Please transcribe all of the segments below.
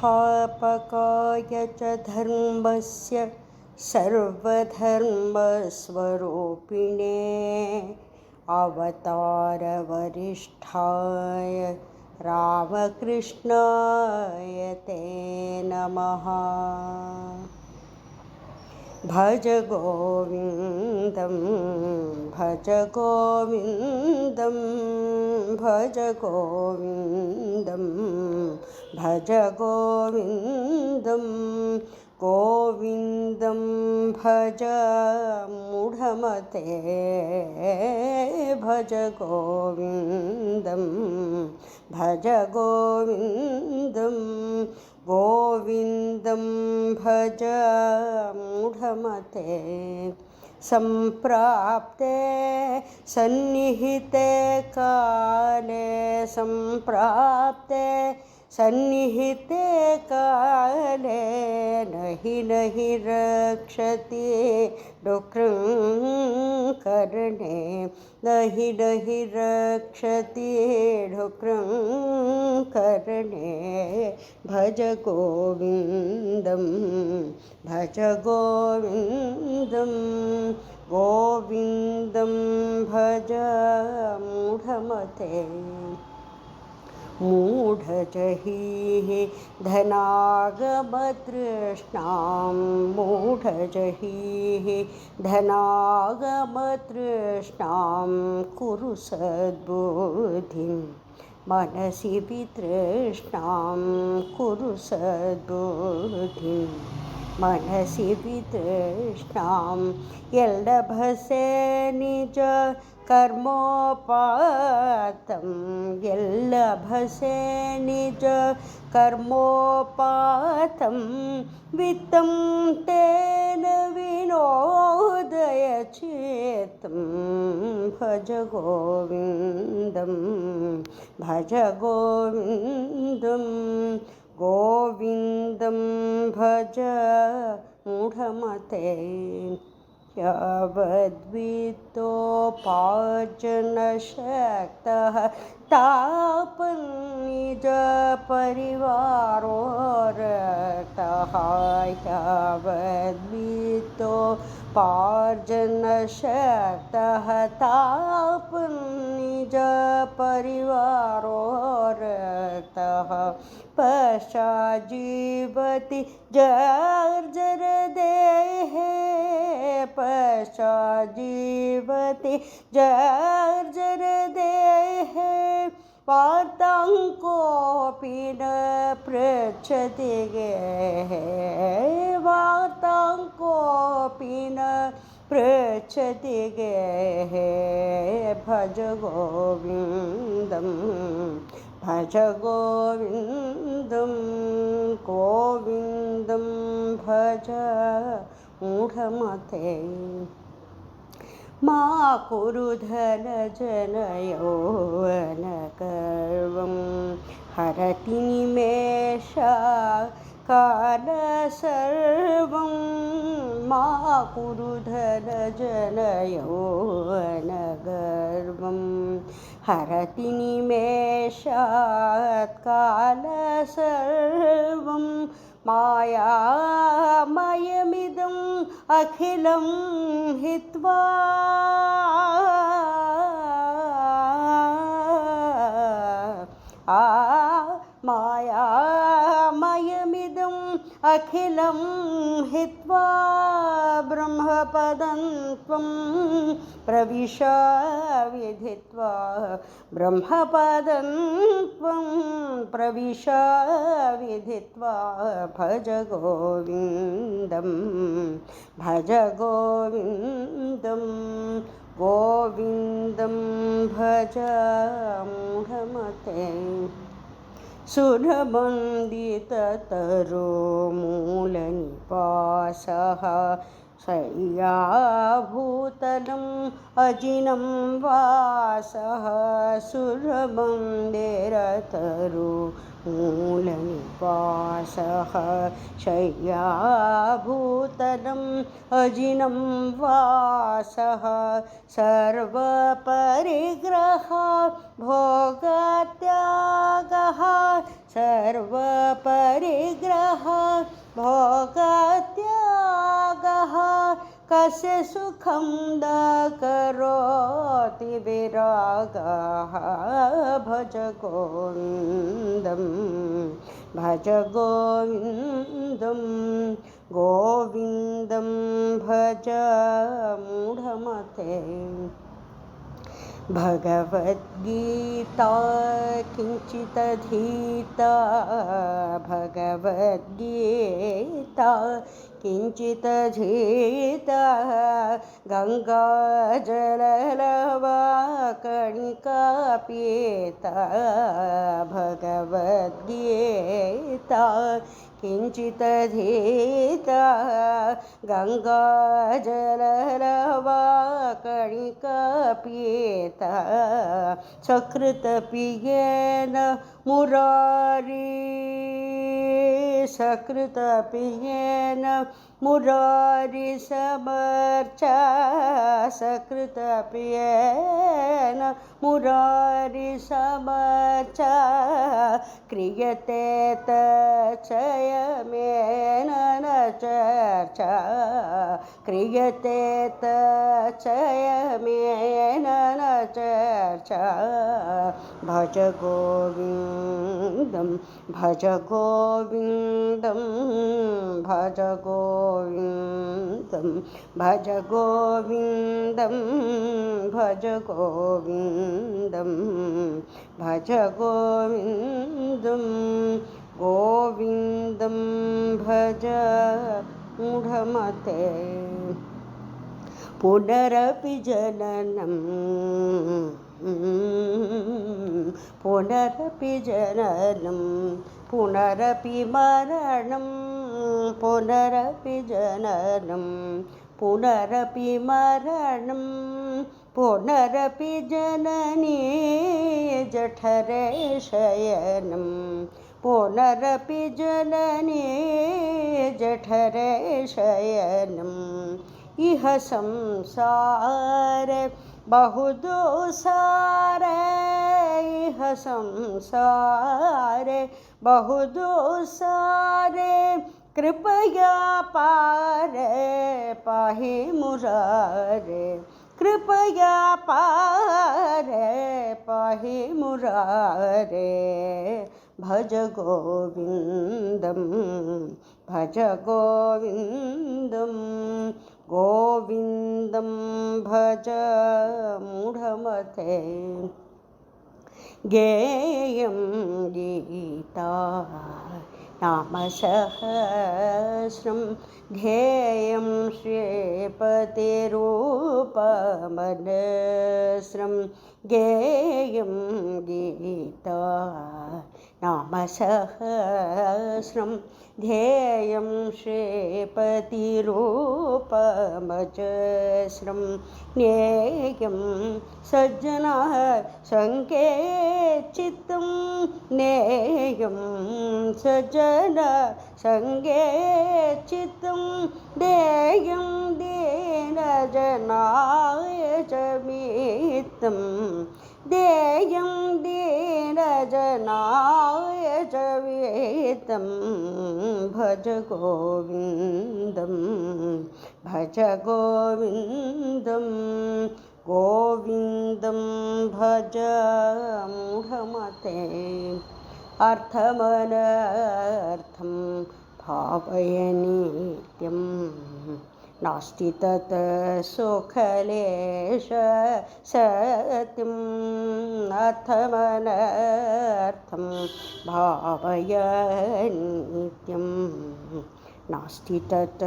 संस्थापकाय च धर्मस्य सर्वधर्मस्वरूपिणे अवतारवरिष्ठाय रामकृष्णाय ते नमः। भज गोविन्दं भज गोविन्दं भज गोविन्दं भज गोविन्दं गोविन्दं भज मूढमते भज गोविन्दं भज गोविन्दं गोविन्दं भज मूढमते। सम्प्राप्ते सन्निहिते काले सम्प्राप्ते सन्निहिते काले नहि नहि रक्षति डुकृङ्करणे नहि नहि रक्षति डुकृङ्करणे। भज गोविन्दं भज गोविन्दं गोविन्दं भज मूढमते। मूढजहिः धनागमतृष्णां मूढजहिः धनागमतृष्णां कुरु सद्बुद्धिं मनसि वितृष्णां कुरु सद्बुद्धिं मनसि वितृष्णां। यल्लभसे निज कर्मोपातं यल्लभसे निज कर्मोपातं वित्तं तेन विनोदयचित्तं। भज गोविन्दं भज गोविन्दं गोविन्दं भज मूढमते। यावद्वित्तोपार्जनशक्तः तापन्निजपरिवारो रतः यावद्वित्तोपार्जनशक्तः तापन्निजपरिवारो रतः पश्चाज्जीवति जर्जरदेहे पश्चाज्जीवति जर्जरदेहे वार्तां कोऽपि न पृच्छति गेहे वार्तां कोऽपि न पृच्छति गेहे। भज गोविन्दं भज गोविन्दं गोविन्दं भज मूढमते। मा कुरु धनजनयौवनगर्वं हरति निमेषकाल सर्वं मा कुरु धनजनयौवनगर्वं हरति निमेषकाल सर्वं मायामयमिदम् अखिलं हित्वा मायामयमिदम् अखिलं हित्वा ब्रह्मपदं त्वं प्रविश विधित्वा ब्रह्मपदं त्वं प्रविश विधित्वा। भज गोविन्दं भज गोविन्दं गोविन्दं भज मूढमते। सुरमण्डिततरुमूलनिवासः शय्याभूतलम् अजिनं वासः सुरमन्दिरतरुमूलनिवासः शय्याभूतलम् अजिनं वासः सर्वपरिग्रह भोगत्यागः सर्वपरिग्रह भोगत्यागः कस्य सुखं न करोति विरागः भज गोविन्दं भज गोविन्दं गोविन्दं भज मूढमते भगवद्गीता किञ्चिदधीता भगवद्गीता किञ्चिदधीता गङ्गाजललवाकणिका पीता भगवद्गीता किञ्चिदधीता गङ्गाजललवाकणिका पीता सकृतप्रियेण मुरारी सकृतप्रियेण मुरारी समर्चा सकृतप्रियेण मुरारी समर्चा क्रियते तच्चयमेन न चर्चा क्रियते तच्चयमेन न चर्चा भज गोविन्दं भज गोविन्दं भज गोविन्दं भज गोविन्दं भज गोविन्दं भज गोविन्दं गोविन्दं भज मूढमते पुनरपि जननं पुनरपि जननं पुनरपि मरणं पुनरपि जननं पुनरपि मरणं पुनरपि जननी जठरे शयनं पुनरपि जननी जठरे शयनम् इह संसारे बहुदुसारे इह संसारे बहुदुसारे कृपया पारे पाहि मुरारे कृपया पारे पाहि मुरारे भज गोविन्दं भज गोविन्दं गोविन्दं भज मूढमते गेयं गीता नाम सहस्रं ध्येयं श्रीपतिरूपमनस्रं गेयं गीता नाम सहस्रं ध्येयं श्रीपतिरूपमजस्रं ज्ञेयं सज्जनः सङ्गे चित्तं ज्ञेयं सज्जन सङ्गे चित्तं देयं दीनजनाय च मित्तं देयं दीनजनाय च वित्तं भज गोविन्दं भज गोविन्दं गोविन्दं भज मूढमते अर्थमनर्थं भावय नित्यं नास्ति तत् सुखलेश सत्यम् अर्थमनर्थं भावय नित्यं नास्ति तत्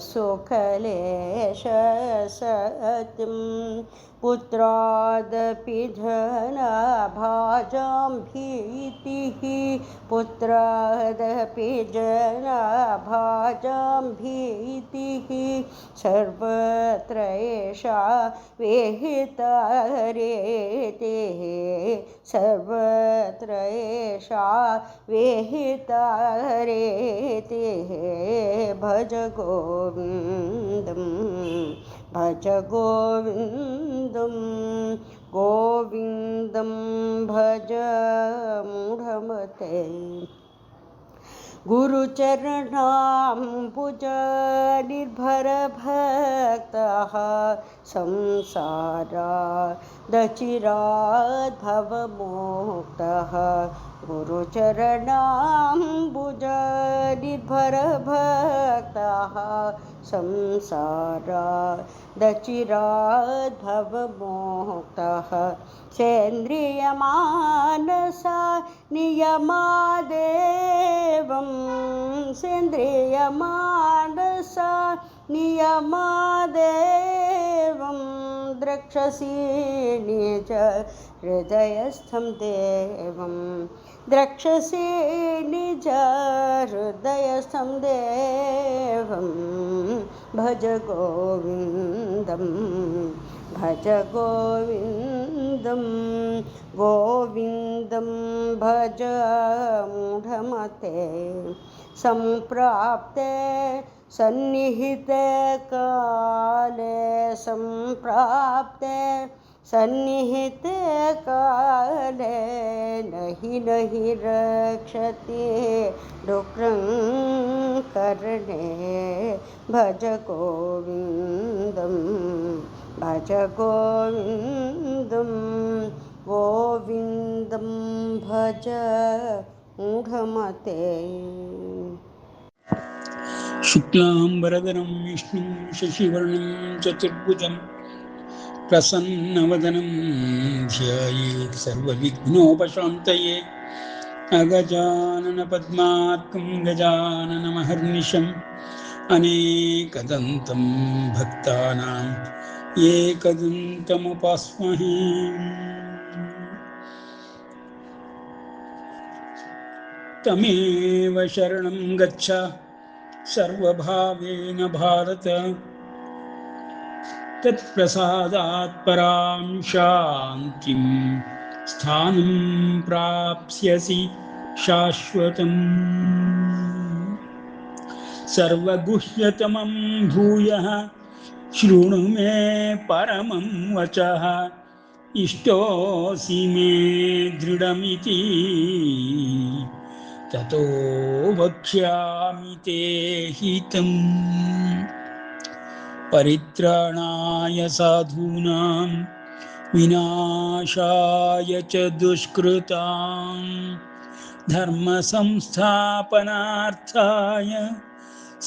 सुखलेश सत्यं पुत्रादपि जनाभाजां भीतिः पुत्रादपि जनाभाजां भीतिः सर्वत्र एषा विहिता रेतिः सर्वत्र एषा विहिता रेतिः भज गोविन्दं भज गोविन्दं गोविन्दं भज मूढमते। गुरुचरणाम्बुज निर्भरभक्तः संसारादचिराद्भवमुक्तः गुरुचरणाम्बुज निर्भरभक्तः संसारादचिराद्भवमुक्तः सेन्द्रियमानसा नियमादेवं सेन्द्रियमानसा नियमादेवं द्रक्षसि निज हृदयस्थं देवं द्रक्षसि निज हृदयस्थं देवं भज गोविन्दं भज गोविन्दं गोविन्दं भज मूढमते सम्प्राप्ते सन्निहिते काले सम्प्राप्ते सन्निहिते काले नहि रक्षति डुक्रं करणे भज गोविन्दं भज गोविन्दं गोविन्दं भज मूढमते शुक्लांबरधरं विष्णुं शशिवर्णं चतुर्भुजं प्रसन्नवदनं ध्यायेत् सर्वविघ्नोपशान्तये अगजाननपद्मार्कं गजाननमहर्निशम् अनेकदन्तं भक्तानां एकदन्तमुपास्महे तमेव शरणं गच्छ सर्वभावेन भारत तत्प्रसादात् परां शान्तिं स्थानं प्राप्स्यसि शाश्वतम् सर्वगुह्यतमं भूयः शृणु मे परमं वचः इष्टोऽसि मे दृढमिति ततो वक्ष्यामि ते हितम् परित्राणाय साधूनां विनाशाय च दुष्कृतां धर्मसंस्थापनार्थाय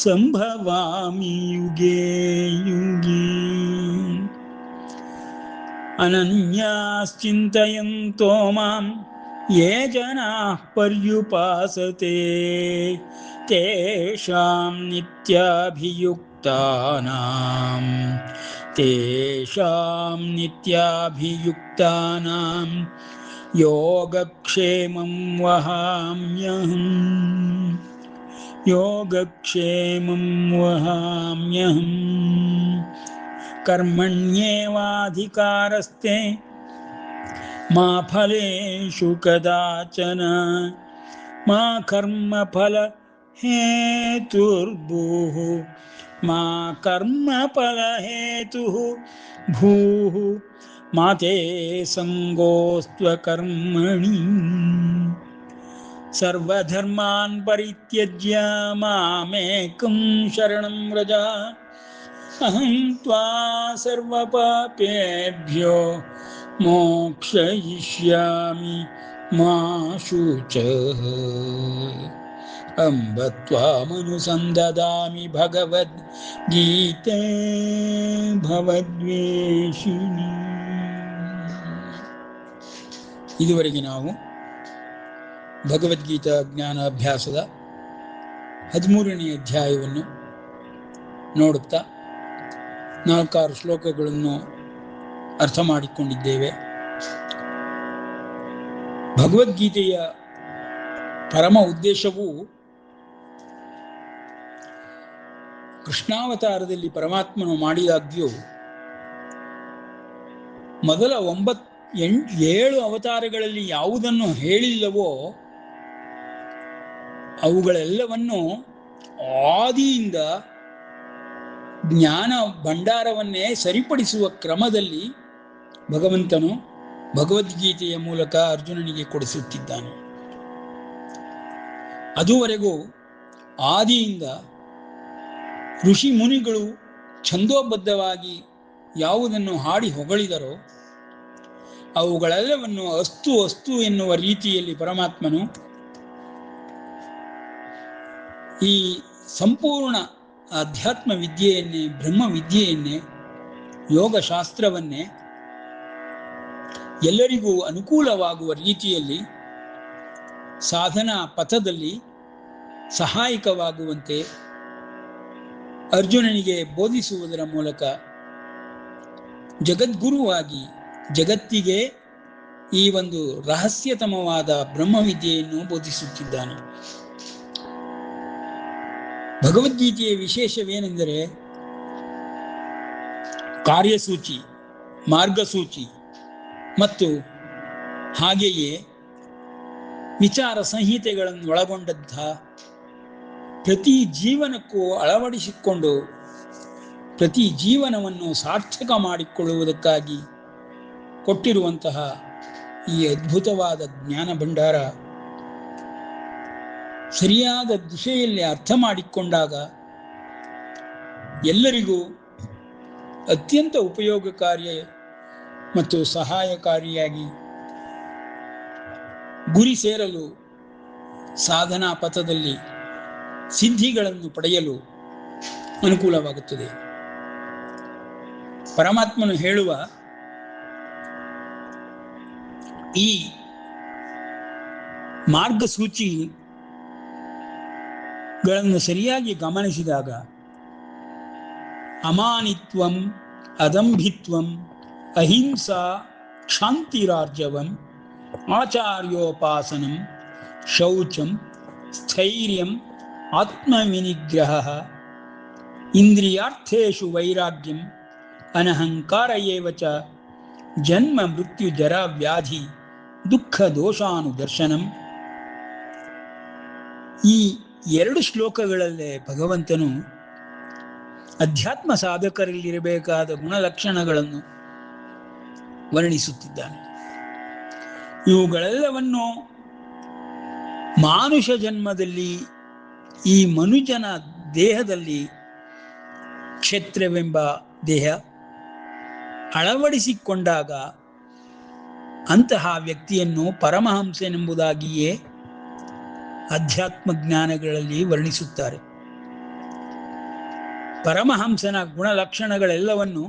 सम्भवामि युगे युगे अनन्याश्चिन्तयन्तो मां ये जनाः पर्युपासते तेषां नित्याभियुक्तानां योगक्षेमं वहाम्यहम् कर्मण्येवाधिकारस्ते मा फलेषु कदाचन मा कर्मफलहेतुर्भूः मा कर्मफलहेतुः भूः मा ते सङ्गोऽस्त्वकर्मणि सर्वधर्मान् परित्यज्य मामेकं शरणं व्रज अहं त्वा सर्वपापेभ्यो मोक्षयिष्यामि मा शुचः अम्ब त्वामनुसन्ददामि भगवद्गीते ಭವದ್ವೇಷಿಣಿ. ಇದುವರೆಗೆ ನಾವು ಭಗವದ್ಗೀತಾ ಜ್ಞಾನಾಭ್ಯಾಸದ 13ನೇ ಅಧ್ಯಾಯವನ್ನು ನೋಡುತ್ತಾ 4-6 ಶ್ಲೋಕಗಳನ್ನು ಅರ್ಥ ಮಾಡಿಕೊಂಡಿದ್ದೇವೆ. ಭಗವದ್ಗೀತೆಯ ಪರಮ ಉದ್ದೇಶವು ಕೃಷ್ಣಾವತಾರದಲ್ಲಿ ಪರಮಾತ್ಮನು ಮಾಡಿದಾಗ್ಯೂ ಮೊದಲ 7 ಅವತಾರಗಳಲ್ಲಿ ಯಾವುದನ್ನು ಹೇಳಿಲ್ಲವೋ ಅವುಗಳೆಲ್ಲವನ್ನು ಆದಿಯಿಂದ ಜ್ಞಾನ ಭಂಡಾರವನ್ನೇ ಸರಿಪಡಿಸುವ ಕ್ರಮದಲ್ಲಿ ಭಗವಂತನು ಭಗವದ್ಗೀತೆಯ ಮೂಲಕ ಅರ್ಜುನನಿಗೆ ಕೊಡಿಸುತ್ತಿದ್ದಾನೆ. ಅದುವರೆಗೂ ಆದಿಯಿಂದ ಋಷಿ ಮುನಿಗಳು ಛಂದೋಬದ್ಧವಾಗಿ ಯಾವುದನ್ನು ಹಾಡಿ ಹೊಗಳಿದರೋ ಅವುಗಳೆಲ್ಲವನ್ನು ಅಸ್ತು ಅಸ್ತು ಎನ್ನುವ ರೀತಿಯಲ್ಲಿ ಪರಮಾತ್ಮನು ಈ ಸಂಪೂರ್ಣ ಆಧ್ಯಾತ್ಮ ವಿದ್ಯೆಯನ್ನೇ, ಬ್ರಹ್ಮ ವಿದ್ಯೆಯನ್ನೇ, ಯೋಗಶಾಸ್ತ್ರವನ್ನೇ ಎಲ್ಲರಿಗೂ ಅನುಕೂಲವಾಗುವ ರೀತಿಯಲ್ಲಿ ಸಾಧನಾ ಪಥದಲ್ಲಿ ಸಹಾಯಕವಾಗುವಂತೆ ಅರ್ಜುನನಿಗೆ ಬೋಧಿಸುವುದರ ಮೂಲಕ ಜಗದ್ಗುರುವಾಗಿ ಜಗತ್ತಿಗೆ ಈ ಒಂದು ರಹಸ್ಯತಮವಾದ ಬ್ರಹ್ಮವಿದ್ಯೆಯನ್ನು ಬೋಧಿಸುತ್ತಿದ್ದಾನೆ. ಭಗವದ್ಗೀತೆಯ ವಿಶೇಷವೇನೆಂದರೆ ಕಾರ್ಯಸೂಚಿ, ಮಾರ್ಗಸೂಚಿ ಮತ್ತು ಹಾಗೆಯೇ ವಿಚಾರ ಸಂಹಿತೆಗಳನ್ನು ಒಳಗೊಂಡಂಥ ಪ್ರತಿ ಜೀವನಕ್ಕೂ ಅಳವಡಿಸಿಕೊಂಡು ಪ್ರತಿ ಜೀವನವನ್ನು ಸಾರ್ಥಕ ಮಾಡಿಕೊಳ್ಳುವುದಕ್ಕಾಗಿ ಕೊಟ್ಟಿರುವಂತಹ ಈ ಅದ್ಭುತವಾದ ಜ್ಞಾನ ಭಂಡಾರ ಸರಿಯಾದ ದಿಶೆಯಲ್ಲಿ ಅರ್ಥ ಮಾಡಿಕೊಂಡಾಗ ಎಲ್ಲರಿಗೂ ಅತ್ಯಂತ ಉಪಯೋಗಕಾರಿ ಮತ್ತು ಸಹಾಯಕಾರಿಯಾಗಿ ಗುರಿ ಸೇರಲು, ಸಾಧನಾ ಪಥದಲ್ಲಿ ಸಿದ್ಧಿಗಳನ್ನು ಪಡೆಯಲು ಅನುಕೂಲವಾಗುತ್ತದೆ. ಪರಮಾತ್ಮನು ಹೇಳುವ ಈ ಮಾರ್ಗಸೂಚಿಗಳನ್ನು ಸರಿಯಾಗಿ ಗಮನಿಸಿದಾಗ ಅಮಾನಿತ್ವಂ, ಅದಂಭಿತ್ವಂ, ಅಹಿಂಸಾ, ಕ್ಷಾಂತಿರಾರ್ಜವಂ, ಆಚಾರ್ಯೋಪಾಸನಂ, ಶೌಚಂ, ಸ್ಥೈರ್ಯಂ, ಆತ್ಮವಿನಿಗ್ರಹ, ಇಂದ್ರಿಯಾರ್ಥೇಷು ವೈರಾಗ್ಯಂ, ಅನಹಂಕಾರ ಏವ ಚ, ಜನ್ಮ ಮೃತ್ಯು ಜರ ವ್ಯಾಧಿ ದುಃಖ ದೋಷಾನುದರ್ಶನಂ. ಈ 2 ಶ್ಲೋಕಗಳಲ್ಲೇ ಭಗವಂತನು ಅಧ್ಯಾತ್ಮ ಸಾಧಕರಲ್ಲಿರಬೇಕಾದ ಗುಣಲಕ್ಷಣಗಳನ್ನು ವರ್ಣಿಸುತ್ತಿದ್ದಾನೆ. ಇವುಗಳೆಲ್ಲವನ್ನು ಮಾನುಷ ಜನ್ಮದಲ್ಲಿ ಈ ಮನುಜನ ದೇಹದಲ್ಲಿ ಕ್ಷೇತ್ರವೆಂಬ ದೇಹ ಅಳವಡಿಸಿಕೊಂಡಾಗ ಅಂತಹ ವ್ಯಕ್ತಿಯನ್ನು ಪರಮಹಂಸನೆಂಬುದಾಗಿಯೇ ಅಧ್ಯಾತ್ಮ ಜ್ಞಾನಗಳಲ್ಲಿ ವರ್ಣಿಸುತ್ತಾರೆ. ಪರಮಹಂಸನ ಗುಣಲಕ್ಷಣಗಳೆಲ್ಲವನ್ನು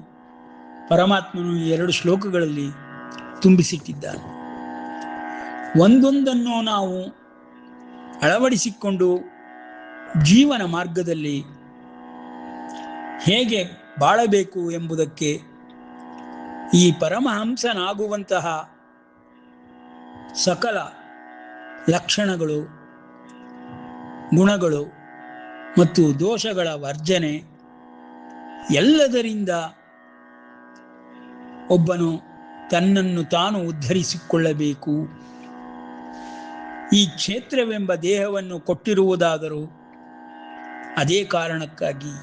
ಪರಮಾತ್ಮನು 2 ಶ್ಲೋಕಗಳಲ್ಲಿ ತುಂಬಿಸಿಟ್ಟಿದ್ದಾನೆ. ಒಂದೊಂದನ್ನು ನಾವು ಅಳವಡಿಸಿಕೊಂಡು ಜೀವನ ಮಾರ್ಗದಲ್ಲಿ ಹೇಗೆ ಬಾಳಬೇಕು ಎಂಬುದಕ್ಕೆ ಈ ಪರಮಹಂಸನಾಗುವಂತಹ ಸಕಲ ಲಕ್ಷಣಗಳು, ಗುಣಗಳು ಮತ್ತು ದೋಷಗಳ ವರ್ಜನೆ ಎಲ್ಲದರಿಂದ ಒಬ್ಬನು ತನ್ನನ್ನು ತಾನು ಉದ್ಧರಿಸಿಕೊಳ್ಳಬೇಕು. ಈ ಕ್ಷೇತ್ರವೆಂಬ ದೇಹವನ್ನು ಕೊಟ್ಟಿರುವುದಾದರೂ ಅದೇ ಕಾರಣಕ್ಕಾಗಿ.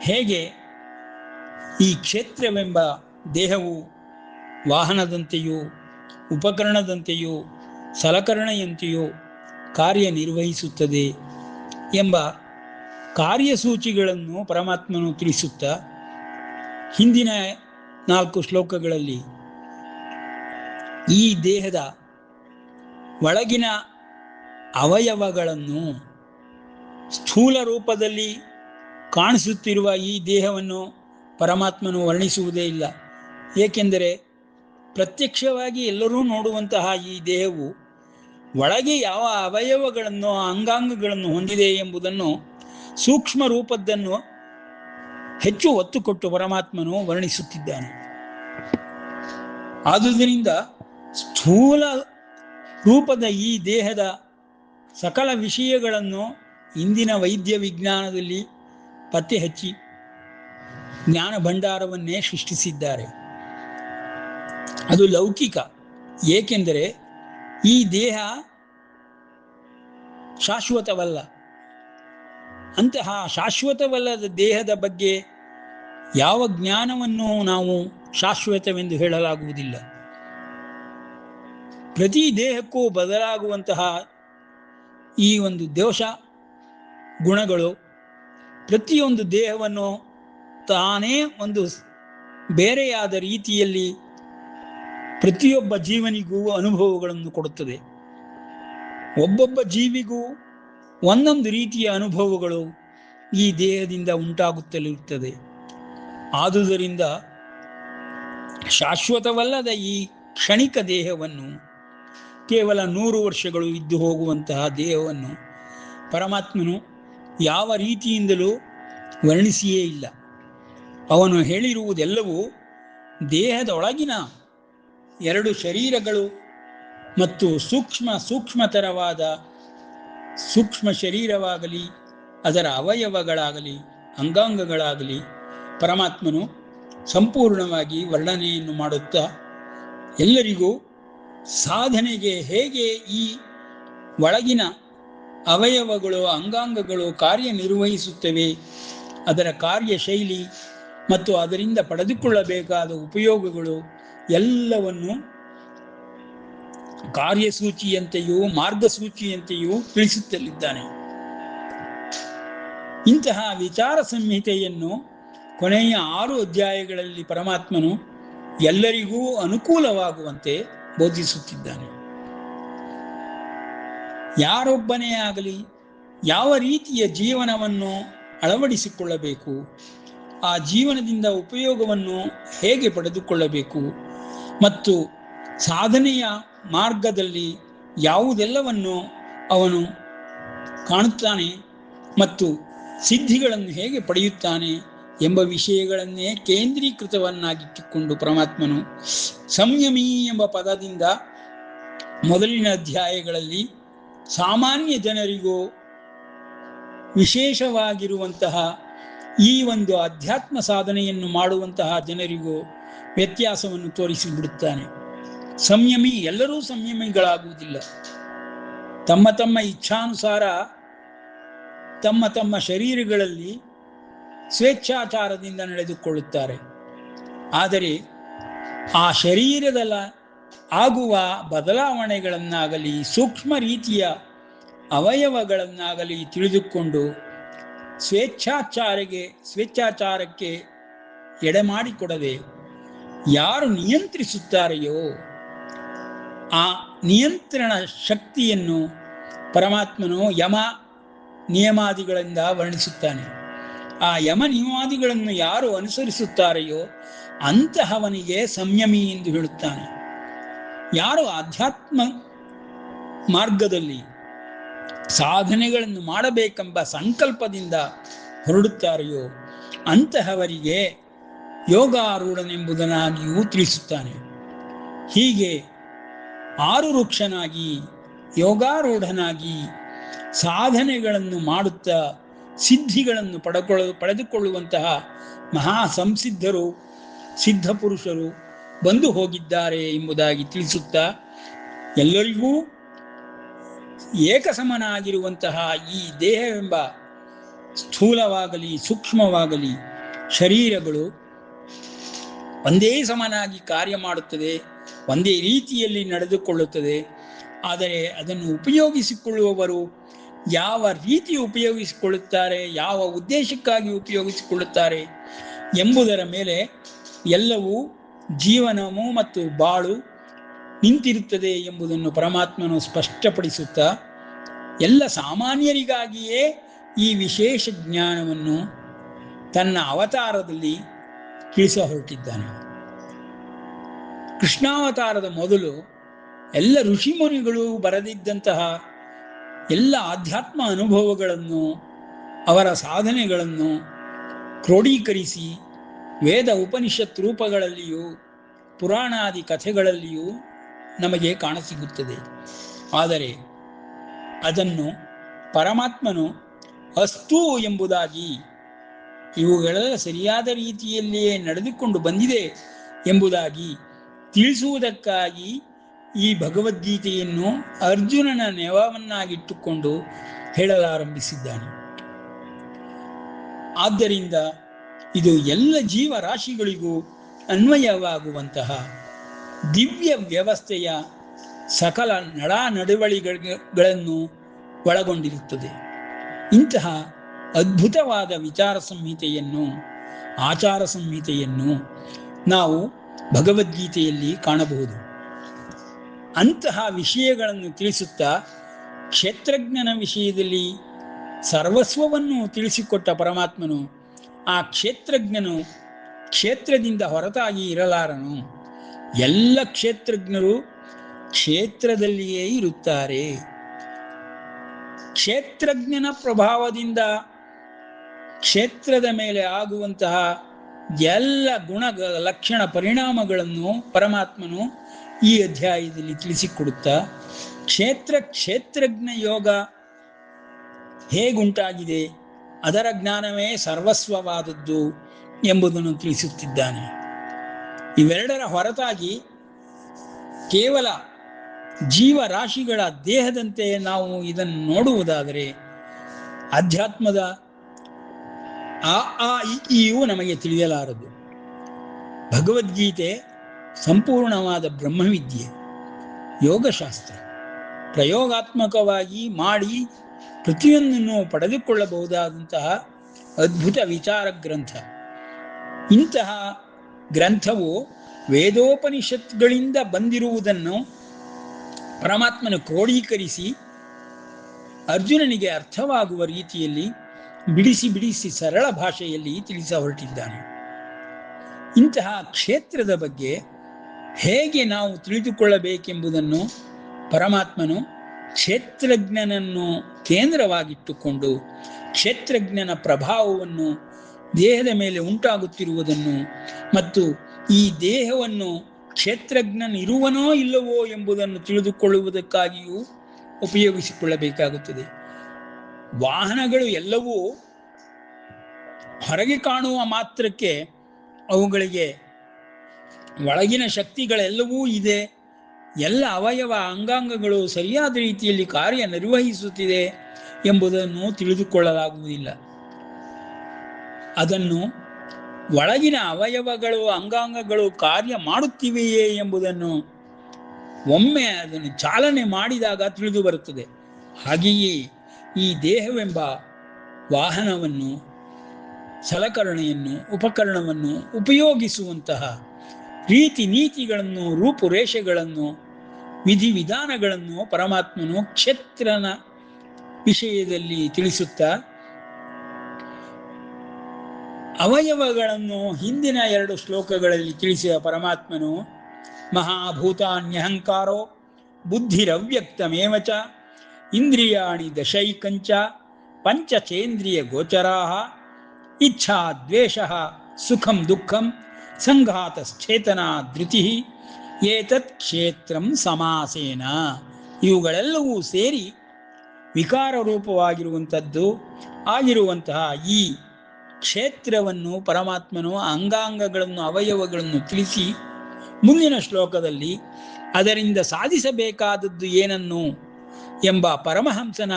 ಹೇಗೆ ಈ ಕ್ಷೇತ್ರವೆಂಬ ದೇಹವು ವಾಹನದಂತೆಯೂ ಉಪಕರಣದಂತೆಯೂ ಸಲಕರಣೆಯಂತೆಯೂ ಕಾರ್ಯನಿರ್ವಹಿಸುತ್ತದೆ ಎಂಬ ಕಾರ್ಯಸೂಚಿಗಳನ್ನು ಪರಮಾತ್ಮನು ತಿಳಿಸುತ್ತಾ ಹಿಂದಿನ 4 ಶ್ಲೋಕಗಳಲ್ಲಿ ಈ ದೇಹದ ಒಳಗಿನ ಅವಯವಗಳನ್ನು ಸ್ಥೂಲ ರೂಪದಲ್ಲಿ ಕಾಣಿಸುತ್ತಿರುವ ಈ ದೇಹವನ್ನು ಪರಮಾತ್ಮನು ವರ್ಣಿಸುವುದೇ ಇಲ್ಲ. ಏಕೆಂದರೆ ಪ್ರತ್ಯಕ್ಷವಾಗಿ ಎಲ್ಲರೂ ನೋಡುವಂತಹ ಈ ದೇಹವು ಒಳಗೆ ಯಾವ ಅವಯವಗಳನ್ನು, ಅಂಗಾಂಗಗಳನ್ನು ಹೊಂದಿದೆ ಎಂಬುದನ್ನು ಸೂಕ್ಷ್ಮ ರೂಪದ್ದನ್ನು ಹೆಚ್ಚು ಒತ್ತು ಕೊಟ್ಟು ಪರಮಾತ್ಮನು ವರ್ಣಿಸುತ್ತಿದ್ದಾನೆ. ಆದುದರಿಂದ ಸ್ಥೂಲ ರೂಪದ ಈ ದೇಹದ ಸಕಲ ವಿಷಯಗಳನ್ನು ಇಂದಿನ ವೈದ್ಯ ವಿಜ್ಞಾನದಲ್ಲಿ ಪತ್ತೆ ಹಚ್ಚಿ ಜ್ಞಾನ ಭಂಡಾರವನ್ನೇ ಸೃಷ್ಟಿಸಿದ್ದಾರೆ. ಅದು ಲೌಕಿಕ. ಏಕೆಂದರೆ ಈ ದೇಹ ಶಾಶ್ವತವಲ್ಲ. ಅಂತಹ ಶಾಶ್ವತವಲ್ಲದ ದೇಹದ ಬಗ್ಗೆ ಯಾವ ಜ್ಞಾನವನ್ನು ನಾವು ಶಾಶ್ವತವೆಂದು ಹೇಳಲಾಗುವುದಿಲ್ಲ. ಪ್ರತಿ ದೇಹಕ್ಕೂ ಬದಲಾಗುವಂತಹ ಈ ಒಂದು ದೋಷ ಗುಣಗಳು ಪ್ರತಿಯೊಂದು ದೇಹವನ್ನು ತಾನೇ ಒಂದು ಬೇರೆಯಾದ ರೀತಿಯಲ್ಲಿ ಪ್ರತಿಯೊಬ್ಬ ಜೀವನಿಗೂ ಅನುಭವಗಳನ್ನು ಕೊಡುತ್ತದೆ. ಒಬ್ಬೊಬ್ಬ ಜೀವಿಗೂ ಒಂದೊಂದು ರೀತಿಯ ಅನುಭವಗಳು ಈ ದೇಹದಿಂದ ಉಂಟಾಗುತ್ತಲಿರುತ್ತದೆ. ಆದುದರಿಂದ ಶಾಶ್ವತವಲ್ಲದ ಈ ಕ್ಷಣಿಕ ದೇಹವನ್ನು, ಕೇವಲ 100 ವರ್ಷಗಳು ಇದ್ದು ಹೋಗುವಂತಹ ದೇಹವನ್ನು ಪರಮಾತ್ಮನು ಯಾವ ರೀತಿಯಿಂದಲೂ ವರ್ಣಿಸಿಯೇ ಇಲ್ಲ. ಅವನು ಹೇಳಿರುವುದೆಲ್ಲವೂ ದೇಹದೊಳಗಿನ 2 ಶರೀರಗಳು ಮತ್ತು ಸೂಕ್ಷ್ಮತರವಾದ ಸೂಕ್ಷ್ಮ ಶರೀರವಾಗಲಿ, ಅದರ ಅವಯವಗಳಾಗಲಿ, ಅಂಗಾಂಗಗಳಾಗಲಿ ಪರಮಾತ್ಮನು ಸಂಪೂರ್ಣವಾಗಿ ವರ್ಣನೆಯನ್ನು ಮಾಡುತ್ತಾ ಎಲ್ಲರಿಗೂ ಸಾಧನೆಗೆ ಹೇಗೆ ಈ ಒಳಗಿನ ಅವಯವಗಳು, ಅಂಗಾಂಗಗಳು ಕಾರ್ಯನಿರ್ವಹಿಸುತ್ತವೆ, ಅದರ ಕಾರ್ಯಶೈಲಿ ಮತ್ತು ಅದರಿಂದ ಪಡೆದುಕೊಳ್ಳಬೇಕಾದ ಉಪಯೋಗಗಳು ಎಲ್ಲವನ್ನು ಕಾರ್ಯಸೂಚಿಯಂತೆಯೂ ಮಾರ್ಗಸೂಚಿಯಂತೆಯೂ ತಿಳಿಸುತ್ತಲಿದ್ದಾನೆ. ಇಂತಹ ವಿಚಾರ ಸಂಹಿತೆಯನ್ನು ಕೊನೆಯ 6 ಅಧ್ಯಾಯಗಳಲ್ಲಿ ಪರಮಾತ್ಮನು ಎಲ್ಲರಿಗೂ ಅನುಕೂಲವಾಗುವಂತೆ ಬೋಧಿಸುತ್ತಿದ್ದಾನೆ. ಯಾರೊಬ್ಬನೇ ಆಗಲಿ ಯಾವ ರೀತಿಯ ಜೀವನವನ್ನು ಅಳವಡಿಸಿಕೊಳ್ಳಬೇಕು, ಆ ಜೀವನದಿಂದ ಉಪಯೋಗವನ್ನು ಹೇಗೆ ಪಡೆದುಕೊಳ್ಳಬೇಕು ಮತ್ತು ಸಾಧನೆಯ ಮಾರ್ಗದಲ್ಲಿ ಯಾವುದೆಲ್ಲವನ್ನು ಅವನು ಕಾಣುತ್ತಾನೆ ಮತ್ತು ಸಿದ್ಧಿಗಳನ್ನು ಹೇಗೆ ಪಡೆಯುತ್ತಾನೆ ಎಂಬ ವಿಷಯಗಳನ್ನೇ ಕೇಂದ್ರೀಕೃತವನ್ನಾಗಿಟ್ಟುಕೊಂಡು ಪರಮಾತ್ಮನು ಸಂಯಮಿ ಎಂಬ ಪದದಿಂದ ಮೊದಲಿನ ಅಧ್ಯಾಯಗಳಲ್ಲಿ ಸಾಮಾನ್ಯ ಜನರಿಗೂ ವಿಶೇಷವಾಗಿರುವಂತಹ ಈ ಒಂದು ಅಧ್ಯಾತ್ಮ ಸಾಧನೆಯನ್ನು ಮಾಡುವಂತಹ ಜನರಿಗೂ ವ್ಯತ್ಯಾಸವನ್ನು ತೋರಿಸಿಬಿಡುತ್ತಾನೆ. ಸಂಯಮಿ, ಎಲ್ಲರೂ ಸಂಯಮಿಗಳಾಗುವುದಿಲ್ಲ. ತಮ್ಮ ತಮ್ಮ ಇಚ್ಛಾನುಸಾರ ತಮ್ಮ ತಮ್ಮ ಶರೀರಗಳಲ್ಲಿ ಸ್ವೇಚ್ಛಾಚಾರದಿಂದ ನಡೆದುಕೊಳ್ಳುತ್ತಾರೆ. ಆದರೆ ಆ ಶರೀರದಲ್ಲ ಆಗುವ ಬದಲಾವಣೆಗಳನ್ನಾಗಲಿ, ಸೂಕ್ಷ್ಮ ರೀತಿಯ ಅವಯವಗಳನ್ನಾಗಲಿ ತಿಳಿದುಕೊಂಡು ಸ್ವೇಚ್ಛಾಚಾರಕ್ಕೆ ಎಡೆಮಾಡಿಕೊಡದೆ ಯಾರು ನಿಯಂತ್ರಿಸುತ್ತಾರೆಯೋ ಆ ನಿಯಂತ್ರಣ ಶಕ್ತಿಯನ್ನು ಪರಮಾತ್ಮನು ಯಮ ನಿಯಮಾದಿಗಳಿಂದ ವರ್ಣಿಸುತ್ತಾನೆ. ಆ ಯಮ ನಿಯಮಾದಿಗಳನ್ನು ಯಾರು ಅನುಸರಿಸುತ್ತಾರೆಯೋ ಅಂತಹವನಿಗೆ ಸಂಯಮಿ ಎಂದು ಹೇಳುತ್ತಾನೆ. ಯಾರು ಆಧ್ಯಾತ್ಮ ಮಾರ್ಗದಲ್ಲಿ ಸಾಧನೆಗಳನ್ನು ಮಾಡಬೇಕೆಂಬ ಸಂಕಲ್ಪದಿಂದ ಹೊರಡುತ್ತಾರೆಯೋ ಅಂತಹವರಿಗೆ ಯೋಗಾರೂಢನೆಂಬುದನ್ನಾಗಿಯೂ ತಿಳಿಸುತ್ತಾನೆ. ಹೀಗೆ ಆರುರುಕ್ಷನಾಗಿ ಯೋಗಾರೂಢನಾಗಿ ಸಾಧನೆಗಳನ್ನು ಮಾಡುತ್ತಾ ಸಿದ್ಧಿಗಳನ್ನು ಪಡೆದುಕೊಳ್ಳುವಂತಹ ಮಹಾ ಸಂಸಿದ್ಧರು, ಸಿದ್ಧ ಪುರುಷರು ಬಂದು ಹೋಗಿದ್ದಾರೆ ಎಂಬುದಾಗಿ ತಿಳಿಸುತ್ತಾ ಎಲ್ಲರಿಗೂ ಏಕಸಮನಾಗಿರುವಂತಹ ಈ ದೇಹವೆಂಬ ಸ್ಥೂಲವಾಗಲಿ ಸೂಕ್ಷ್ಮವಾಗಲಿ ಶರೀರಗಳು ಒಂದೇ ಸಮನಾಗಿ ಕಾರ್ಯ ಮಾಡುತ್ತದೆ, ಒಂದೇ ರೀತಿಯಲ್ಲಿ ನಡೆದುಕೊಳ್ಳುತ್ತದೆ. ಆದರೆ ಅದನ್ನು ಉಪಯೋಗಿಸಿಕೊಳ್ಳುವವರು ಯಾವ ರೀತಿ ಉಪಯೋಗಿಸಿಕೊಳ್ಳುತ್ತಾರೆ, ಯಾವ ಉದ್ದೇಶಕ್ಕಾಗಿ ಉಪಯೋಗಿಸಿಕೊಳ್ಳುತ್ತಾರೆ ಎಂಬುದರ ಮೇಲೆ ಎಲ್ಲವೂ ಜೀವನವು ಮತ್ತು ಬಾಳು ನಿಂತಿರುತ್ತದೆ ಎಂಬುದನ್ನು ಪರಮಾತ್ಮನು ಸ್ಪಷ್ಟಪಡಿಸುತ್ತಾ ಎಲ್ಲ ಸಾಮಾನ್ಯರಿಗಾಗಿಯೇ ಈ ವಿಶೇಷ ಜ್ಞಾನವನ್ನು ತನ್ನ ಅವತಾರದಲ್ಲಿ ತಿಳಿಸ ಹೊರಟಿದ್ದಾನೆ. ಕೃಷ್ಣಾವತಾರದ ಮೊದಲು ಎಲ್ಲ ಋಷಿಮುನಿಗಳು ಬರೆದಿದ್ದಂತಹ ಎಲ್ಲ ಆಧ್ಯಾತ್ಮ ಅನುಭವಗಳನ್ನು, ಅವರ ಸಾಧನೆಗಳನ್ನು ಕ್ರೋಢೀಕರಿಸಿ ವೇದ ಉಪನಿಷತ್ ರೂಪಗಳಲ್ಲಿಯೂ ಪುರಾಣಾದಿ ಕಥೆಗಳಲ್ಲಿಯೂ ನಮಗೆ ಕಾಣಸಿಗುತ್ತದೆ. ಆದರೆ ಅದನ್ನು ಪರಮಾತ್ಮನು ಅಸ್ತು ಎಂಬುದಾಗಿ ಇವುಗಳೆಲ್ಲ ಸರಿಯಾದ ರೀತಿಯಲ್ಲಿಯೇ ನಡೆದುಕೊಂಡು ಬಂದಿದೆ ಎಂಬುದಾಗಿ ತಿಳಿಸುವುದಕ್ಕಾಗಿ ಈ ಭಗವದ್ಗೀತೆಯನ್ನು ಅರ್ಜುನನ ನೆವವನ್ನಾಗಿಟ್ಟುಕೊಂಡು ಹೇಳಲಾರಂಭಿಸಿದ್ದಾನೆ. ಆದ್ದರಿಂದ ಇದು ಎಲ್ಲ ಜೀವರಾಶಿಗಳಿಗೂ ಅನ್ವಯವಾಗುವಂತಹ ದಿವ್ಯ ವ್ಯವಸ್ಥೆಯ ಸಕಲ ನಡಾನಡವಳಿಕೆಗಳನ್ನು ಒಳಗೊಂಡಿರುತ್ತದೆ. ಇಂತಹ ಅದ್ಭುತವಾದ ವಿಚಾರ ಸಂಹಿತೆಯನ್ನು, ಆಚಾರ ಸಂಹಿತೆಯನ್ನು ನಾವು ಭಗವದ್ಗೀತೆಯಲ್ಲಿ ಕಾಣಬಹುದು. ಅಂತಹ ವಿಷಯಗಳನ್ನು ತಿಳಿಸುತ್ತಾ ಕ್ಷೇತ್ರಜ್ಞನ ವಿಷಯದಲ್ಲಿ ಸರ್ವಸ್ವವನ್ನು ತಿಳಿಸಿಕೊಟ್ಟ ಪರಮಾತ್ಮನು ಆ ಕ್ಷೇತ್ರಜ್ಞನು ಕ್ಷೇತ್ರದಿಂದ ಹೊರತಾಗಿ ಇರಲಾರನು. ಎಲ್ಲ ಕ್ಷೇತ್ರಜ್ಞರು ಕ್ಷೇತ್ರದಲ್ಲಿಯೇ ಇರುತ್ತಾರೆ. ಕ್ಷೇತ್ರಜ್ಞನ ಪ್ರಭಾವದಿಂದ ಕ್ಷೇತ್ರದ ಮೇಲೆ ಆಗುವಂತಹ ಎಲ್ಲ ಗುಣ ಲಕ್ಷಣ ಪರಿಣಾಮಗಳನ್ನು ಪರಮಾತ್ಮನು ಈ ಅಧ್ಯಾಯದಲ್ಲಿ ತಿಳಿಸಿಕೊಡುತ್ತಾ ಕ್ಷೇತ್ರಜ್ಞ ಯೋಗ ಹೇಗುಂಟಾಗಿದೆ, ಅದರ ಜ್ಞಾನವೇ ಸರ್ವಸ್ವವಾದದ್ದು ಎಂಬುದನ್ನು ತಿಳಿಸುತ್ತಿದ್ದಾನೆ. ಇವೆರಡರ ಹೊರತಾಗಿ ಕೇವಲ ಜೀವರಾಶಿಗಳ ದೇಹದಂತೆ ನಾವು ಇದನ್ನು ನೋಡುವುದಾದರೆ ಅಧ್ಯಾತ್ಮದ ಇವು ನಮಗೆ ತಿಳಿಯಲಾರದು. ಭಗವದ್ಗೀತೆ ಸಂಪೂರ್ಣವಾದ ಬ್ರಹ್ಮವಿದ್ಯೆ, ಯೋಗಶಾಸ್ತ್ರ, ಪ್ರಯೋಗಾತ್ಮಕವಾಗಿ ಮಾಡಿ ಪ್ರತಿಯೊಂದನ್ನು ಪಡೆದುಕೊಳ್ಳಬಹುದಾದಂತಹ ಅದ್ಭುತ ವಿಚಾರ ಗ್ರಂಥ. ಇಂತಹ ಗ್ರಂಥವು ವೇದೋಪನಿಷತ್ಗಳಿಂದ ಬಂದಿರುವುದನ್ನು ಪರಮಾತ್ಮನು ಕ್ರೋಢೀಕರಿಸಿ ಅರ್ಜುನನಿಗೆ ಅರ್ಥವಾಗುವ ರೀತಿಯಲ್ಲಿ ಬಿಡಿಸಿ ಸರಳ ಭಾಷೆಯಲ್ಲಿ ತಿಳಿಸ ಹೊರಟಿದ್ದಾನೆ. ಇಂತಹ ಕ್ಷೇತ್ರದ ಬಗ್ಗೆ ಹೇಗೆ ನಾವು ತಿಳಿದುಕೊಳ್ಳಬೇಕೆಂಬುದನ್ನು ಪರಮಾತ್ಮನು ಕ್ಷೇತ್ರಜ್ಞನನ್ನು ಕೇಂದ್ರವಾಗಿಟ್ಟುಕೊಂಡು ಕ್ಷೇತ್ರಜ್ಞನ ಪ್ರಭಾವವನ್ನು ದೇಹದ ಮೇಲೆ ಉಂಟಾಗುತ್ತಿರುವುದನ್ನು ಮತ್ತು ಈ ದೇಹವನ್ನು ಕ್ಷೇತ್ರಜ್ಞನಿರುವನೋ ಇಲ್ಲವೋ ಎಂಬುದನ್ನು ತಿಳಿದುಕೊಳ್ಳುವುದಕ್ಕಾಗಿಯೂ ಉಪಯೋಗಿಸಿಕೊಳ್ಳಬೇಕಾಗುತ್ತದೆ. ವಾಹನಗಳು ಎಲ್ಲವೂ ಹೊರಗೆ ಕಾಣುವ ಮಾತ್ರಕ್ಕೆ ಅವುಗಳಿಗೆ ಒಳಗಿನ ಶಕ್ತಿಗಳೆಲ್ಲವೂ ಇದೆ, ಎಲ್ಲ ಅವಯವ ಅಂಗಾಂಗಗಳು ಸರಿಯಾದ ರೀತಿಯಲ್ಲಿ ಕಾರ್ಯನಿರ್ವಹಿಸುತ್ತಿದೆ ಎಂಬುದನ್ನು ತಿಳಿದುಕೊಳ್ಳಲಾಗುವುದಿಲ್ಲ. ಅದನ್ನು ಒಳಗಿನ ಅವಯವಗಳು ಅಂಗಾಂಗಗಳು ಕಾರ್ಯ ಮಾಡುತ್ತಿವೆಯೇ ಎಂಬುದನ್ನು ಒಮ್ಮೆ ಅದನ್ನು ಚಾಲನೆ ಮಾಡಿದಾಗ ತಿಳಿದು ಬರುತ್ತದೆ. ಹಾಗೆಯೇ ಈ ದೇಹವೆಂಬ ವಾಹನವನ್ನು, ಸಲಕರಣೆಯನ್ನು, ಉಪಕರಣವನ್ನು ಉಪಯೋಗಿಸುವಂತಹ ರೀತಿ ನೀತಿಗಳನ್ನು, ರೂಪುರೇಷೆಗಳನ್ನು, ವಿಧಿವಿಧಾನಗಳನ್ನು ಪರಮಾತ್ಮನು ಕ್ಷೇತ್ರನ ವಿಷಯದಲ್ಲಿ ತಿಳಿಸುತ್ತಾ ಅವಯವಗಳನ್ನು ಹಿಂದಿನ 2 ಶ್ಲೋಕಗಳಲ್ಲಿ ತಿಳಿಸಿದ ಪರಮಾತ್ಮನು ಮಹಾಭೂತಾನ್ಯಹಂಕಾರೋ ಬುದ್ಧಿರವ್ಯಕ್ತಮೇವ ಚ ಇಂದ್ರಿಯಾಣಿ ದಶೈಕಂಚ ಪಂಚಚೇಂದ್ರಿಯ ಗೋಚರಾಃ ಇಚ್ಛಾ ದ್ವೇಷಃ ಸುಖಂ ದುಃಖಂ ಸಂಘಾತಶ್ಚೇತನಾ ಧೃತಿ ಏತತ್ ಕ್ಷೇತ್ರಂ ಸಮಾಸೇನ. ಇವುಗಳೆಲ್ಲವೂ ಸೇರಿ ವಿಕಾರ ರೂಪವಾಗಿರುವಂಥದ್ದು ಆಗಿರುವಂತಹ ಈ ಕ್ಷೇತ್ರವನ್ನು ಪರಮಾತ್ಮನು ಅಂಗಾಂಗಗಳನ್ನು, ಅವಯವಗಳನ್ನು ತಿಳಿಸಿ ಮುಂದಿನ ಶ್ಲೋಕದಲ್ಲಿ ಅದರಿಂದ ಸಾಧಿಸಬೇಕಾದದ್ದು ಏನನ್ನು ಎಂಬ ಪರಮಹಂಸನ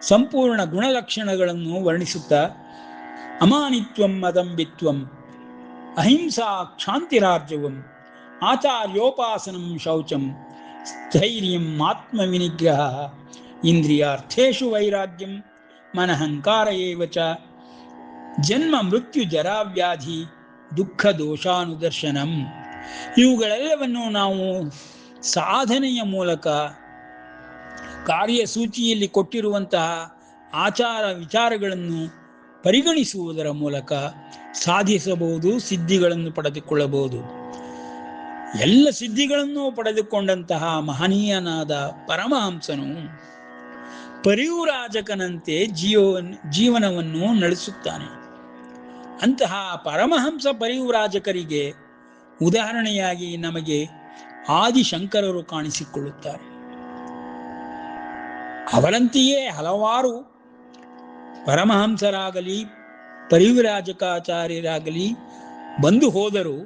ಸಂಪೂರ್ಣ ಗುಣಲಕ್ಷಣಗಳನ್ನು ವರ್ಣಿಸುತ್ತಾ ಅಮಾನಿತ್ವಂ ಅದಂಬಿತ್ವಂ ಅಹಿಂಸಾ ಕ್ಷಾಂತಿರಾರ್ಜವಂ ಆಚಾರ್ಯೋಪಾಸನಂ ಶೌಚಂ ಸ್ಥೈರ್ಯಂ ಆತ್ಮವಿನಿಗ್ರಹ ಇಂದ್ರಿಯಾರ್ಥೇಷು ವೈರಾಗ್ಯಂ ಮನಹಂಕಾರ ಏವ ಚ ಜನ್ಮ ಮೃತ್ಯು ಜರಾವ್ಯಾಧಿ ದುಃಖ ದೋಷಾನುದರ್ಶನಂ. ಇವುಗಳೆಲ್ಲವನ್ನು ನಾವು ಸಾಧನೆಯ ಮೂಲಕ ಕಾರ್ಯಸೂಚಿಯಲ್ಲಿ ಕೊಟ್ಟಿರುವಂತಹ ಆಚಾರ ವಿಚಾರಗಳನ್ನು ಪರಿಗಣಿಸುವುದರ ಮೂಲಕ ಸಾಧಿಸಬಹುದು, ಸಿದ್ಧಿಗಳನ್ನು ಪಡೆದುಕೊಳ್ಳಬಹುದು. ಎಲ್ಲ ಸಿದ್ಧಿಗಳನ್ನು ಪಡೆದುಕೊಂಡಂತಹ ಮಹನೀಯನಾದ ಪರಮಹಂಸನು ಪರಿವ್ರಾಜಕನಂತೆ ಜೀವನವನ್ನು ನಡೆಸುತ್ತಾನೆ. ಅಂತಹ ಪರಮಹಂಸ ಪರಿವ್ರಾಜಕರಿಗೆ ಉದಾಹರಣೆಯಾಗಿ ನಮಗೆ ಆದಿಶಂಕರರು ಕಾಣಿಸಿಕೊಳ್ಳುತ್ತಾರೆ. ಅವರಂತೆಯೇ ಹಲವಾರು ಪರಮಹಂಸರಾಗಲಿ ಪರಿವ್ರಾಜಕಾಚಾರ್ಯರಾಗಲಿ ಬಂದು ಹೋದರೂ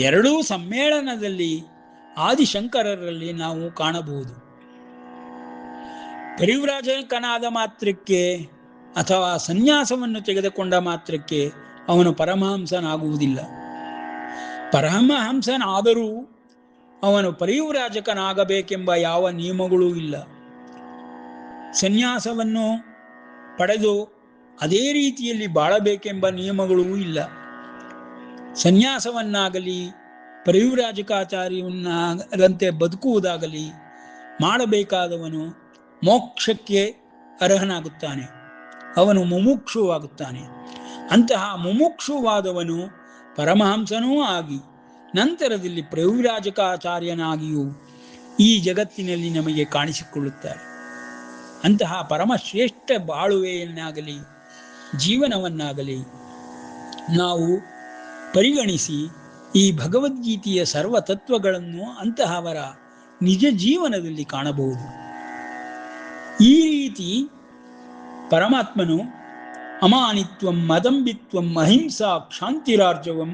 ಎರಡೂ ಸಮ್ಮೇಳನದಲ್ಲಿ ಆದಿಶಂಕರರಲ್ಲಿ ನಾವು ಕಾಣಬಹುದು. ಪರಿವ್ರಾಜಕನಾದ ಮಾತ್ರಕ್ಕೆ ಅಥವಾ ಸನ್ಯಾಸವನ್ನು ತೆಗೆದುಕೊಂಡ ಮಾತ್ರಕ್ಕೆ ಅವನು ಪರಮಹಂಸನಾಗುವುದಿಲ್ಲ. ಪರಮಹಂಸನಾದರೂ ಅವನು ಪರಿವ್ರಾಜಕನಾಗಬೇಕೆಂಬ ಯಾವ ನಿಯಮಗಳೂ ಇಲ್ಲ. ಸನ್ಯಾಸವನ್ನು ಪಡೆದು ಅದೇ ರೀತಿಯಲ್ಲಿ ಬಾಳಬೇಕೆಂಬ ನಿಯಮಗಳೂ ಇಲ್ಲ. ಸನ್ಯಾಸವನ್ನಾಗಲಿ ಪರಿವ್ರಾಜಕಾಚಾರ್ಯವನ್ನಾಗಂತೆ ಬದುಕುವುದಾಗಲಿ ಮಾಡಬೇಕಾದವನು ಮೋಕ್ಷಕ್ಕೆ ಅರ್ಹನಾಗುತ್ತಾನೆ, ಅವನು ಮುಮುಕ್ಷುವಾಗುತ್ತಾನೆ. ಅಂತಹ ಮುಮುಕ್ಷುವಾದವನು ಪರಮಹಂಸನೂ ಆಗಿ ನಂತರದಲ್ಲಿ ಪರಿವ್ರಾಜಕಾಚಾರ್ಯನಾಗಿಯೂ ಈ ಜಗತ್ತಿನಲ್ಲಿ ನಮಗೆ ಕಾಣಿಸಿಕೊಳ್ಳುತ್ತಾರೆ. ಅಂತಹ ಪರಮಶ್ರೇಷ್ಠ ಬಾಳುವೆಯನ್ನಾಗಲಿ ಜೀವನವನ್ನಾಗಲಿ ನಾವು ಪರಿಗಣಿಸಿ ಈ ಭಗವದ್ಗೀತೆಯ ಸರ್ವ ತತ್ವಗಳನ್ನು ಅಂತಹವರ ನಿಜ ಜೀವನದಲ್ಲಿ ಕಾಣಬಹುದು. ಈ ರೀತಿ ಪರಮಾತ್ಮನು ಅಮಾನಿತ್ವಂ ಮದಂಬಿತ್ವಂ ಅಹಿಂಸಾ ಕ್ಷಾಂತಿರಾರ್ಜವಂ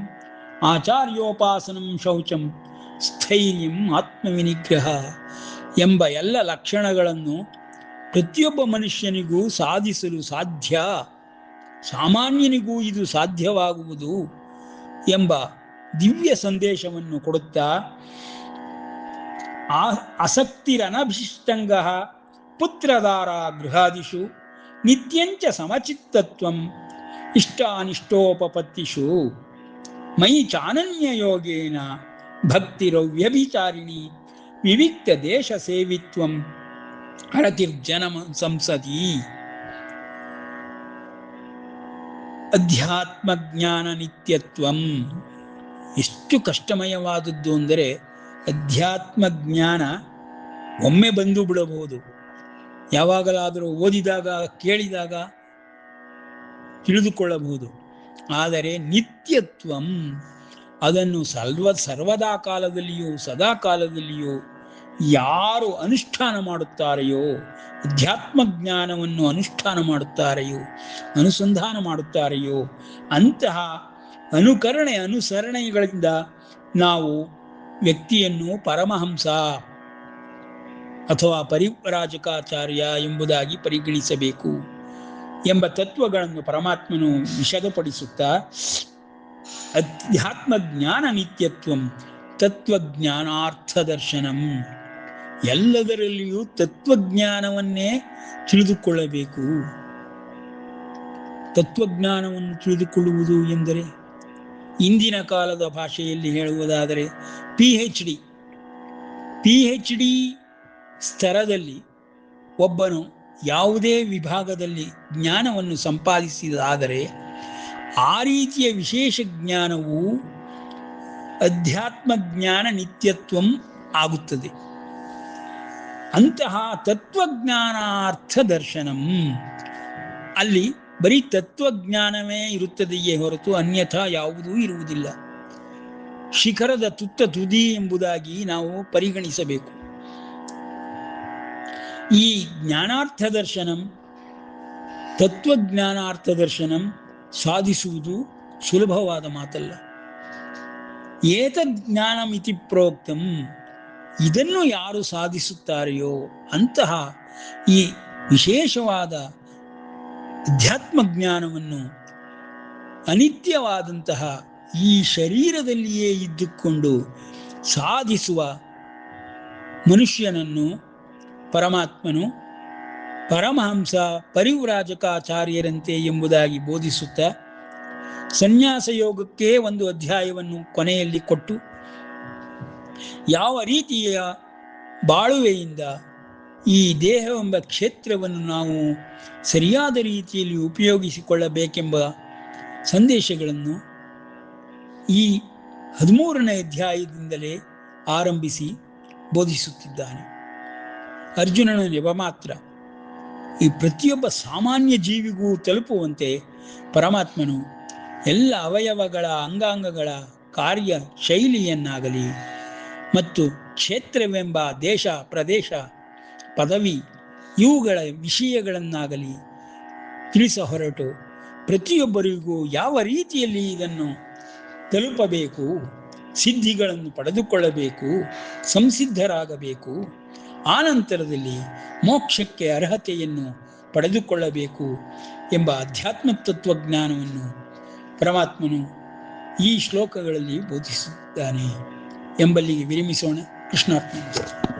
ಆಚಾರ್ಯೋಪಾಸನಂ ಶೌಚಂ ಸ್ಥೈರ್ಯಂ ಆತ್ಮವಿನಿಗ್ರಹ ಎಂಬ ಎಲ್ಲ ಲಕ್ಷಣಗಳನ್ನು ಪ್ರತಿಯೊಬ್ಬ ಮನುಷ್ಯನಿಗೂ ಸಾಧಿಸಲು ಸಾಧ್ಯ, ಸಾಮಾನ್ಯನಿಗೂ ಇದು ಸಾಧ್ಯವಾಗುವುದು ಎಂಬ ದಿವ್ಯ ಸಂದೇಶವನ್ನು ಕೊಡುತ್ತಾ ಆಸಕ್ತಿರನಭಿಷ್ಟಂಗ ಪುತ್ರದಾರ ಗೃಹಾದಿಷು ನಿತ್ಯಂಚ ಸಮಚಿತ್ತತ್ವಂ ಇಷ್ಟಾನಿಷ್ಟೋಪಪತ್ತಿಷು ಮಯಿ ಚಾನನ್ಯಯೋಗೇನ ಭಕ್ತಿರವ್ಯಭಿಚಾರಿಣಿ ವಿವಿಕ್ತ ದೇಶ ಸೇವಿತ್ವಂ ಹರತಿರ್ಜನ ಸಂಸದಿ. ಅಧ್ಯಾತ್ಮ ಜ್ಞಾನ ನಿತ್ಯತ್ವಂ ಎಷ್ಟು ಕಷ್ಟಮಯವಾದದ್ದು ಅಂದರೆ, ಅಧ್ಯಾತ್ಮ ಜ್ಞಾನ ಒಮ್ಮೆ ಬಂದು ಬಿಡಬಹುದು, ಯಾವಾಗಲಾದರೂ ಓದಿದಾಗ ಕೇಳಿದಾಗ ತಿಳಿದುಕೊಳ್ಳಬಹುದು. ಆದರೆ ನಿತ್ಯತ್ವಂ ಅದನ್ನು ಸರ್ವದಾ ಕಾಲದಲ್ಲಿಯೂ ಸದಾ ಕಾಲದಲ್ಲಿಯೂ ಯಾರು ಅನುಷ್ಠಾನ ಮಾಡುತ್ತಾರೆಯೋ, ಅಧ್ಯಾತ್ಮ ಜ್ಞಾನವನ್ನು ಅನುಷ್ಠಾನ ಮಾಡುತ್ತಾರೆಯೋ, ಅನುಸಂಧಾನ ಮಾಡುತ್ತಾರೆಯೋ ಅಂತಹ ಅನುಸರಣೆಗಳಿಂದ ನಾವು ವ್ಯಕ್ತಿಯನ್ನು ಪರಮಹಂಸ ಅಥವಾ ಪರಿವ್ರಾಜಕಾಚಾರ್ಯ ಎಂಬುದಾಗಿ ಪರಿಗಣಿಸಬೇಕು ಎಂಬ ತತ್ವಗಳನ್ನು ಪರಮಾತ್ಮನು ವಿಷದಪಡಿಸುತ್ತಾ ಅಧ್ಯಾತ್ಮ ಜ್ಞಾನ ನಿತ್ಯತ್ವಂ ತತ್ವಜ್ಞಾನಾರ್ಥ ದರ್ಶನಂ, ಎಲ್ಲದರಲ್ಲಿಯೂ ತತ್ವಜ್ಞಾನವನ್ನೇ ತಿಳಿದುಕೊಳ್ಳಬೇಕು. ತತ್ವಜ್ಞಾನವನ್ನು ತಿಳಿದುಕೊಳ್ಳುವುದು ಎಂದರೆ ಇಂದಿನ ಕಾಲದ ಭಾಷೆಯಲ್ಲಿ ಹೇಳುವುದಾದರೆ PhD ಸ್ತರದಲ್ಲಿ ಒಬ್ಬನು ಯಾವುದೇ ವಿಭಾಗದಲ್ಲಿ ಜ್ಞಾನವನ್ನು ಸಂಪಾದಿಸಿದಾದರೆ ಆ ರೀತಿಯ ವಿಶೇಷ ಜ್ಞಾನವು ಅಧ್ಯಾತ್ಮ ಜ್ಞಾನ ನಿತ್ಯತ್ವಂ ಆಗುತ್ತದೆ. ಅಂತಹ ತತ್ವಜ್ಞಾನಾರ್ಥ ದರ್ಶನಂ, ಅಲ್ಲಿ ಬರೀ ತತ್ವಜ್ಞಾನವೇ ಇರುತ್ತದೆಯೇ ಹೊರತು ಅನ್ಯಥಾ ಯಾವುದೂ ಇರುವುದಿಲ್ಲ. ಶಿಖರದ ತುದಿ ಎಂಬುದಾಗಿ ನಾವು ಪರಿಗಣಿಸಬೇಕು. ಈ ಜ್ಞಾನಾರ್ಥ ದರ್ಶನಂ, ತತ್ವಜ್ಞಾನಾರ್ಥ ದರ್ಶನಂ ಸಾಧಿಸುವುದು ಸುಲಭವಾದ ಮಾತಲ್ಲ. ಏತಜ್ಞಾನಮಿತಿ ಪ್ರೋಕ್ತಂ, ಇದನ್ನು ಯಾರು ಸಾಧಿಸುತ್ತಾರೆಯೋ ಅಂತಹ ಈ ವಿಶೇಷವಾದ ಅಧ್ಯಾತ್ಮ ಜ್ಞಾನವನ್ನು ಅನಿತ್ಯವಾದಂತಹ ಈ ಶರೀರದಲ್ಲಿಯೇ ಇದ್ದುಕೊಂಡು ಸಾಧಿಸುವ ಮನುಷ್ಯನನ್ನು ಪರಮಾತ್ಮನು ಪರಮಹಂಸ ಪರಿವ್ರಾಜಕಾಚಾರ್ಯರಂತೆ ಎಂಬುದಾಗಿ ಬೋಧಿಸುತ್ತಾ ಸನ್ಯಾಸ ಯೋಗಕ್ಕೆ ಒಂದು ಅಧ್ಯಾಯವನ್ನು ಕೊನೆಯಲ್ಲಿ ಕೊಟ್ಟು ಯಾವ ರೀತಿಯ ಬಾಳುವೆಯಿಂದ ಈ ದೇಹವೆಂಬ ಕ್ಷೇತ್ರವನ್ನು ನಾವು ಸರಿಯಾದ ರೀತಿಯಲ್ಲಿ ಉಪಯೋಗಿಸಿಕೊಳ್ಳಬೇಕೆಂಬ ಸಂದೇಶಗಳನ್ನು ಈ 13ನೇ ಅಧ್ಯಾಯದಿಂದಲೇ ಆರಂಭಿಸಿ ಬೋಧಿಸುತ್ತಿದ್ದಾನೆ. ಅರ್ಜುನನ ನೆಪ ಮಾತ್ರ ಈ ಪ್ರತಿಯೊಬ್ಬ ಸಾಮಾನ್ಯ ಜೀವಿಗೂ ತಲುಪುವಂತೆ ಪರಮಾತ್ಮನು ಎಲ್ಲ ಅವಯವಗಳ ಅಂಗಾಂಗಗಳ ಕಾರ್ಯ ಶೈಲಿಯನ್ನಾಗಲಿ ಮತ್ತು ಕ್ಷೇತ್ರವೆಂಬ ದೇಶ ಪ್ರದೇಶ ಪದವಿ ಇವುಗಳ ವಿಷಯಗಳನ್ನಾಗಲಿ ತಿಳಿಸ ಹೊರಟು ಪ್ರತಿಯೊಬ್ಬರಿಗೂ ಯಾವ ರೀತಿಯಲ್ಲಿ ಇದನ್ನು ತಲುಪಬೇಕು, ಸಿದ್ಧಿಗಳನ್ನು ಪಡೆದುಕೊಳ್ಳಬೇಕು, ಸಂಸಿದ್ಧರಾಗಬೇಕು, ಆನಂತರದಲ್ಲಿ ಮೋಕ್ಷಕ್ಕೆ ಅರ್ಹತೆಯನ್ನು ಪಡೆದುಕೊಳ್ಳಬೇಕು ಎಂಬ ಆಧ್ಯಾತ್ಮ ತತ್ವಜ್ಞಾನವನ್ನು ಪರಮಾತ್ಮನು ಈ ಶ್ಲೋಕಗಳಲ್ಲಿ ಬೋಧಿಸುತ್ತಾನೆ ಎಂಬಲ್ಲಿಗೆ ವಿರಮಿಸೋಣ. ಕೃಷ್ಣಾರ್ಪಣೆ.